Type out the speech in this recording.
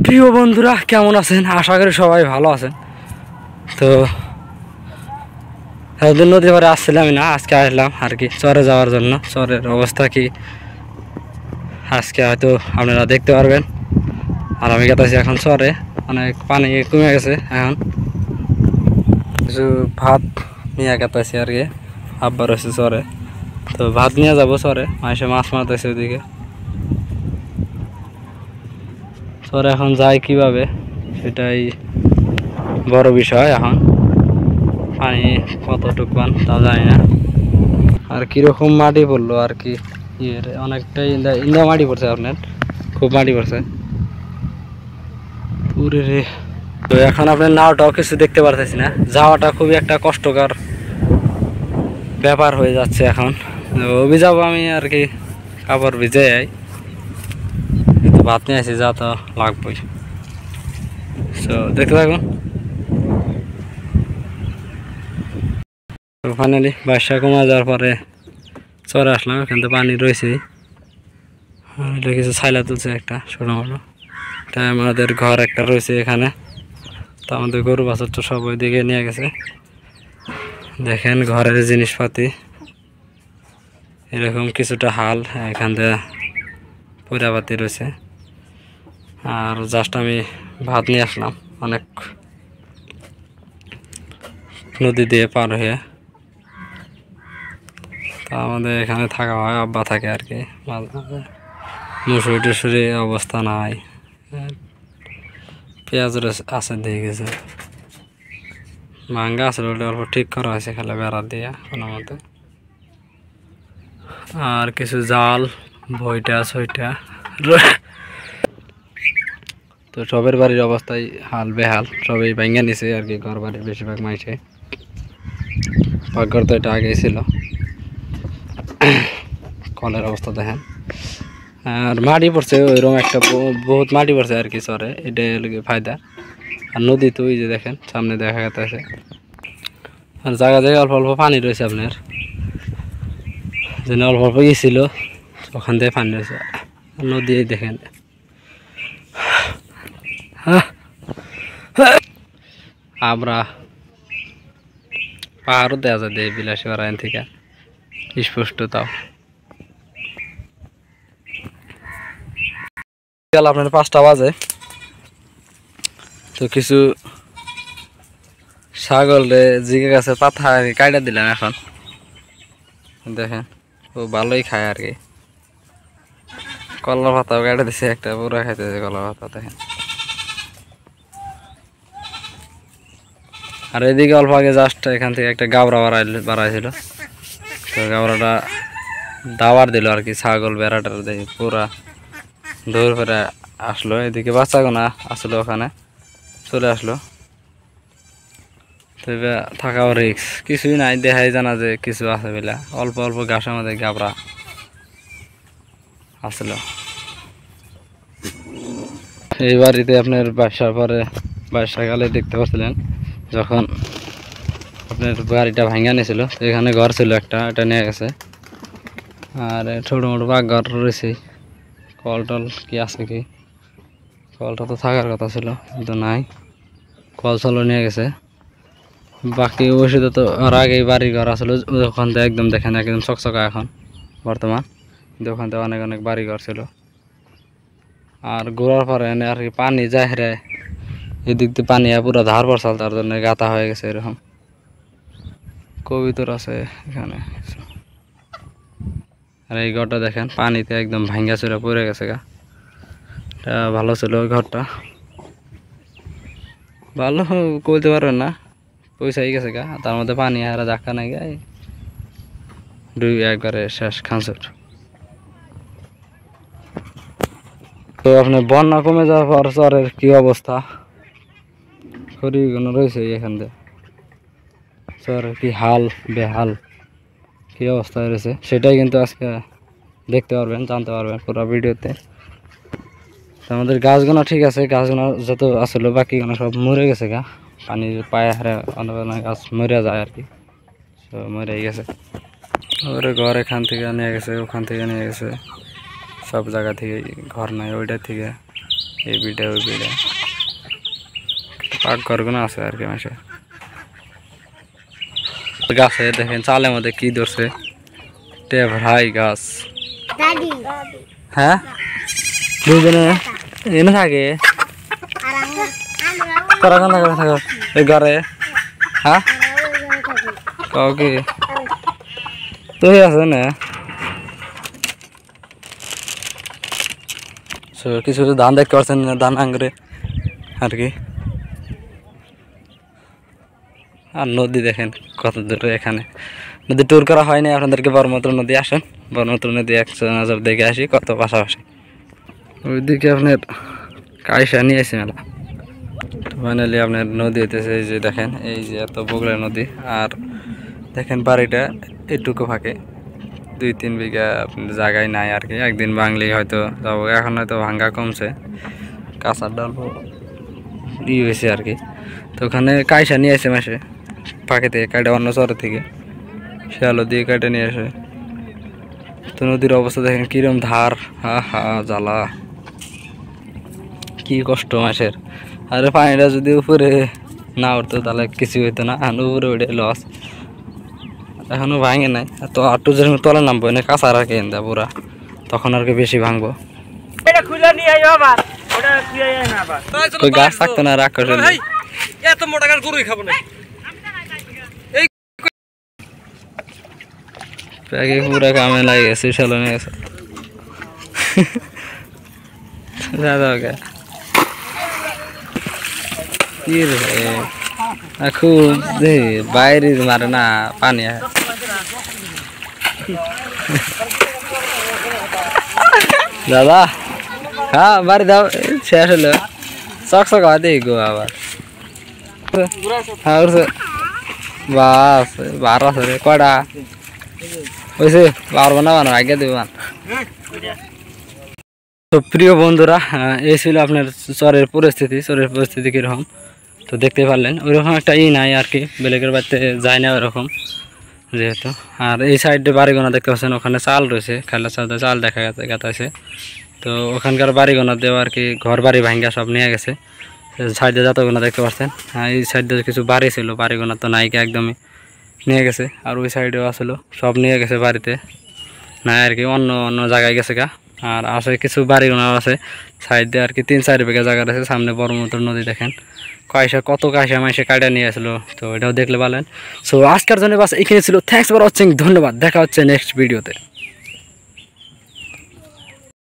প্রিয় বন্ধুরা কেমন আছেন? আশা করি সবাই ভালো আছেন। তো এতদিন নদী পাড়ে আসছিলাম না, আজকে আসলাম আর কি চরে যাওয়ার জন্য। চরের অবস্থা কি আজকে হয়তো আপনারা দেখতে পারবেন। আর আমি গেতেছি এখন চরে, অনেক পানি কমে গেছে। এখন কিছু ভাত নিয়ে গেতেছি আর কি, আব্বার হয়েছে চরে। তো ভাত নিয়ে যাবো চরে, মাসে মাছ মারতেছে ওদিকে চরে। এখন যাই কিভাবে সেটাই বড় বিষয়। এখন পানি কতটুক পান তা জানি না। আর কিরকম মাটি পড়লো আর কি, অনেকটাই ইন্দা মাটি পড়ছে, আপনার খুব মাটি পড়ছে পুরে রে। তো এখন আপনার নাওটাও কিছু দেখতে পারতেছি না, যাওয়াটা খুবই একটা কষ্টকর ব্যাপার হয়ে যাচ্ছে এখন। যাবো আমি আর কি, কাপড় ভিজে যাই, ভাত নিয়ে আসি, যা তো লাগবেই। তো দেখতে থাকুন। তো ফাইনালি বর্ষা কমা যাওয়ার পরে চরে আসলাম, এখান থেকে পানি রয়েছে। এটা কিছু ছাইলা তুলছে একটা ছোটো মোটো। এটা আমাদের ঘর একটা রয়েছে এখানে। তো আমাদের গরু বাছুর তো সব ওইদিকে নিয়ে গেছে। দেখেন ঘরের জিনিসপাতি এরকম কিছুটা হাল এখান থেকে পয়রাপাতি রয়েছে। আর জাস্ট আমি ভাত নিয়ে আসলাম অনেক নদী দিয়ে পার হয়ে। তা আমাদের এখানে থাকা হয়, আব্বা থাকে আর কি। মুসুরি টুসুরি অবস্থা নাই, পেঁয়াজের আছে দিয়ে গেছে, ভাঙ্গা আছে বলে অল্প ঠিক করা হয়েছে খালে বেড়া দিয়া কোনো মতে। আর কিছু জাল বইটা ছইটা। তো সবের বাড়ির অবস্থায় হাল বেহাল, সবই ভাঙ্গা নিছে আর কি। ঘর বাড়ির বেশিরভাগ মাইসে, পাকঘর তো এটা আগেই ছিল। কলের অবস্থা দেখেন। আর মাটি পড়ছে ওইরকম একটা, বহুত মাটি পড়ছে আর কি চরে, এটাই ফায়দা। আর নদী তো ওই যে দেখেন সামনে দেখা যাচ্ছে। আর জায়গা জায়গায় অল্প অল্প পানি রয়েছে আপনার, যেন অল্প অল্প গিয়েছিল ওখান থেকে পানি রয়েছে। নদী দেখেন, আমরা পাহাড়ও দেওয়া যায় দেয় বিলাসী বারায়ন থেকে স্পষ্ট। তাও আপনার 5টা বাজে। তো কিছু ছাগল রে জিগে গাছে পাতা কাটা দিলাম এখন। দেখেন ও ভালোই খায় আর কি, কলার পাতাও কাটা দিছে একটা, পুরা খাইতেছে কলার পাতা দেখেন। আর এদিকে অল্প আগে জাস্ট এখান থেকে একটা গাবড়া বাড়াইছিল। তো গাবড়াটা দাবার দিল আর কি, ছাগল বেড়াটার দেখি পুরা দৌড় করে আসলো। এদিকে বাচ্চাগোনা আসলো, ওখানে চলে আসলো। তো থাকাও রিক্স, কিছুই নাই, দেখাই জানা যে কিছু আছে বলে। অল্প অল্প ঘাসের মধ্যে গাবড়া আসলো। এই বাড়িতে আপনার বাসার পরে বর্ষাকালে দেখতে পাচ্ছিলেন যখন আপনার বাড়িটা ভাঙা নিয়েছিল, এখানে ঘর ছিল একটা, এটা নিয়ে গেছে। আর ছোটো মোটো ঘর রয়েছে। কল টল কি আছে কি, কলটা তো থাকার কথা ছিল কিন্তু নাই, কল চলো নিয়ে গেছে। বাকি ওষুধে তো আর আগে বাড়ি ঘর আসলে ওখান থেকে একদম দেখেন একদম চকচকা এখন বর্তমান, কিন্তু ওখান থেকে অনেক অনেক বাড়ি ঘর ছিল। আর ঘোরার পরে এনে আর কি পানি যায় রে, এদিক দিয়ে পানি পুরো ধার পড়ছাল, তার জন্য গাতা হয়ে গেছে এরকম। কবিতর আছে এখানে। আর এই ঘরটা দেখেন পানিতে একদম ভাঙ্গা চুরা পড়ে গেছে গা। এটা ভালো ছিল ওই ঘরটা, ভালো বলতে পারবেন না, পয়সাই গেছে গা। তার মধ্যে পানি আর ধাক্কা নাই গায়ে, একবারে শেষ খাঁচুর। তো আপনার বন্যা কমে যাওয়ার পর চরের কি অবস্থা, খড়িগুলো রয়েছে এখান থেকে, চরের কি হাল বেহাল কি অবস্থা রয়েছে সেটাই কিন্তু আজকে দেখতে পারবেন, জানতে পারবেন পুরো ভিডিওতে। আমাদের গাছগুলো ঠিক আছে, গাছগুলো যত আসলে বাকিগুলো সব মরে গেছে গা, পানি পায়ে হারে অনেক অনেক গাছ মরে যায় আর কি, সব মরে গেছে। ওরে ঘর এখান থেকে নিয়ে গেছে, ওখান থেকে নিয়ে গেছে, সব জায়গা থেকে ঘর নাই ওইটার থেকে। এই বিটা ওই বিটা পাক ঘরগুলো আছে আর কি মাসে গাছে দেখেন চালের মধ্যে কি ধরছে টেভরাই গাছ হ্যাঁ দুজনে এনে থাকে তোরা কোন থাকে থাকো এই ঘরে হ্যাঁ কাউ কি তুই আছে না কিছু ধান দেখতে পাচ্ছেন না ধান আঙ্গুরে আর কি আর নদী দেখেন কত দূরে এখানে নদী ট্যুর করা হয়নি আপনাদেরকে ব্রহ্মপুত্র নদী আসেন ব্রহ্মপুত্র নদী একশো নজর দেখে আসি কত পাশাপাশি ওইদিকে আপনার কাইসা নিয়ে আসি মেলা ফাইনালি আপনার নদী হইতেছে এই যে দেখেন এই যে এত বগলা নদী আর দেখেন বাড়িটা এটুকু ফাঁকে 2-3 বিঘা জায়গায় নাই আর কি একদিন বাংলি হয়তো যাবো এখন হয়তো ভাঙ্গা কমছে কাঁচার ডাল হয়েছে আর কি তো ওখানে কাইসা নিয়ে আসে মাসে পাখি থেকে কাটে অন্য শহর থেকে শিয়ালো দিয়ে কাটে নিয়ে আসে তো নদীর অবস্থা দেখেন কিরম ধার হা হা জ্বালা কি কষ্ট মাসের আরে পানিটা যদি উপরে না উঠতো তাহলে কিছু হইতো না আর উপরে উঠে লস এখনো ভাঙে নাই তো আটটু যখন তলে নামবো না কাঁচা রাখে দা পুরা তখন আর কি বেশি ভাঙবো ওই গাছ থাকতো না রাখ এত মোটা গাছ গরুই খাবো না প্যাকে পুরা কামে লাগে গেছে সেলনে গেছে দাদা ওকে কি রে খুব বাইরে মারে না পানি দাদা হ্যাঁ বাড়ি দাও শেষ হলো চক চক হয় দেখি গো আবার হ্যাঁ বাস 12 রে কয়টা হয়েছে 12 বানাবো আগে দেবো তো প্রিয় বন্ধুরা এই ছিল আপনার চরের পরিস্থিতি কীরকম তো দেখতে পারলেন ওইরকম একটা নাই আর কি বেলেগের বাড়িতে যায় না ওরকম যেহেতু আর এই সাইডে বাড়িগোনা দেখতে পাচ্ছেন ওখানে চাল রয়েছে খেলার সাথে চাল দেখা গেছে তো ওখানকার বাড়িগোনা দেওয়া আর কি ঘর বাড়ি ভাঙ্গা সব নিয়ে গেছে সাইডে যতগুলো দেখতে পাচ্ছেন এই সাইডে কিছু বাড়ি ছিল বাড়িগোনা তো নাইকে একদমই নিয়ে গেছে আর ওই সাইডেও আসলো সব নিয়ে গেছে বাড়িতে নাই আর কি অন্য অন্য জায়গায় গেছে গা আর আছে কিছু বাড়িগোনা আছে সাইডে আর কি 3-4 বিঘা জায়গা আছে সামনে ব্রহ্মপুত্র নদী দেখেন কত কাইসা মাইসে কাটা নিয়ে আসলো তো এটাও দেখলে পারলেন সো আজকের জন্য বাস এখানে ছিল থ্যাঙ্কস ফর ওয়াচিং ধন্যবাদ দেখা হচ্ছে নেক্সট ভিডিওতে।